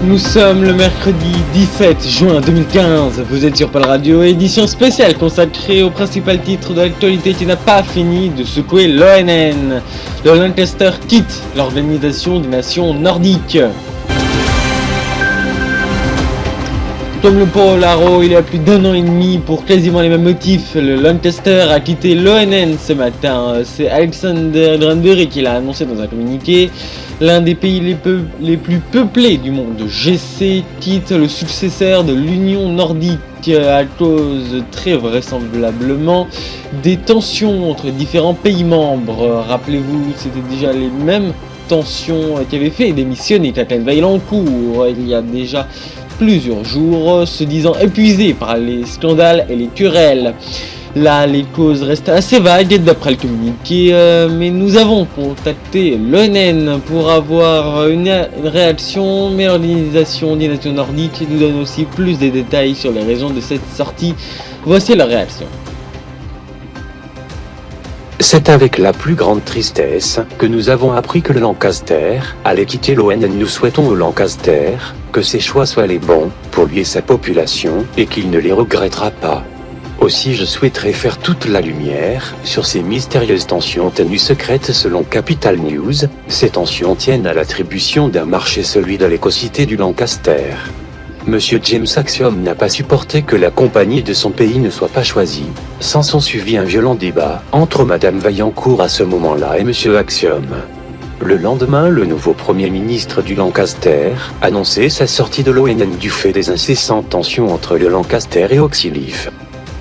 Nous sommes le mercredi 17 juin 2015, vous êtes sur Pal Radio, édition spéciale consacrée au principal titre de l'actualité qui n'a pas fini de secouer l'ONN. Le Lancaster quitte l'Organisation des Nations Nordiques. Comme le Polaro, il y a plus d'1 an et demi pour quasiment les mêmes motifs, le Lancaster a quitté l'ONN ce matin. C'est Alexander Granberry qui l'a annoncé dans un communiqué. L'un des pays les plus peuplés du monde, GC, quitte le successeur de l'Union Nordique à cause très vraisemblablement des tensions entre différents pays membres. Rappelez-vous, c'était déjà les mêmes tensions qui avaient fait démissionner Kathleen Vaillancourt il y a déjà plusieurs jours, se disant épuisés par les scandales et les querelles. Là, les causes restent assez vagues d'après le communiqué, mais nous avons contacté l'ONN pour avoir une réaction, mais l'Organisation des Nations Nordiques nous donne aussi plus de détails sur les raisons de cette sortie. Voici leur réaction. C'est avec la plus grande tristesse que nous avons appris que le Lancaster allait quitter l'ONN. Nous souhaitons au Lancaster que ses choix soient les bons pour lui et sa population et qu'il ne les regrettera pas. Aussi, je souhaiterais faire toute la lumière sur ces mystérieuses tensions tenues secrètes selon Capital News. Ces tensions tiennent à l'attribution d'un marché, celui de l'éco-cité du Lancaster. Monsieur James Axiom n'a pas supporté que la compagnie de son pays ne soit pas choisie. S'en sont suivi un violent débat entre Madame Vaillancourt à ce moment-là et Monsieur Axiom. Le lendemain, le nouveau Premier ministre du Lancaster annonçait sa sortie de l'ONN du fait des incessantes tensions entre le Lancaster et Oxyleaf.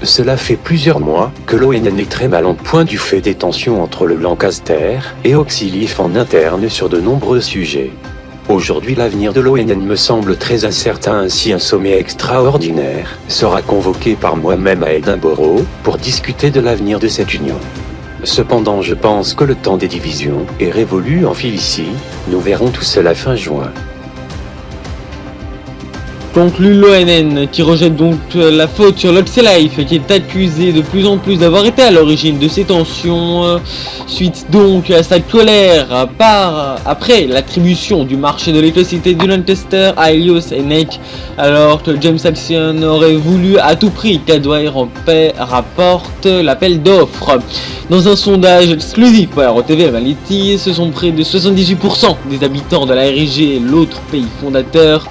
Cela fait plusieurs mois que l'ONN est très mal en point du fait des tensions entre le Lancaster et Oxyleaf en interne sur de nombreux sujets. Aujourd'hui, l'avenir de l'ONN me semble très incertain, ainsi un sommet extraordinaire sera convoqué par moi-même à Édimbourg pour discuter de l'avenir de cette union. Cependant, je pense que le temps des divisions est révolu en Filicie. Nous verrons tout cela fin juin. Conclut l'ONN, qui rejette donc la faute sur Oxyleaf, qui est accusé de plus en plus d'avoir été à l'origine de ces tensions, suite donc à sa colère après l'attribution du marché de l'éco-cité du Lancaster à Helios et Neck, alors que James Axiom aurait voulu à tout prix qu'Adwai rapporte l'appel d'offres. Dans un sondage exclusif pour RTV Amaliti, ce sont près de 78% des habitants de la RG, l'autre pays fondateur,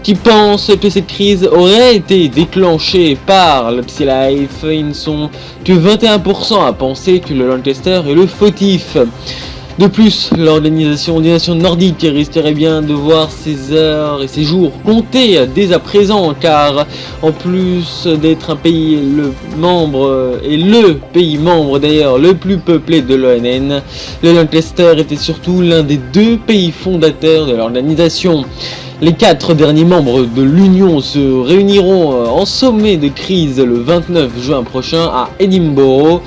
qui pensent que cette crise aurait été déclenchée par l'Oxyleaf. Ils ne sont que 21% à penser que le Lancaster est le fautif. De plus, l'Organisation des Nations Nordiques risquerait bien de voir ses heures et ses jours compter dès à présent, car en plus d'être un pays le pays membre d'ailleurs le plus peuplé de l'ONN, le Lancaster était surtout l'un des 2 pays fondateurs de l'organisation. Les 4 derniers membres de l'Union se réuniront en sommet de crise le 29 juin prochain à Édimbourg.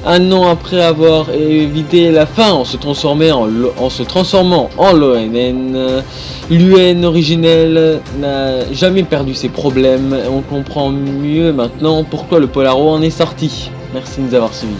Un an après avoir évité la faim en se transformant en l'ONN, l'UN originelle n'a jamais perdu ses problèmes. On comprend mieux maintenant pourquoi le Polaro en est sorti. Merci de nous avoir suivis.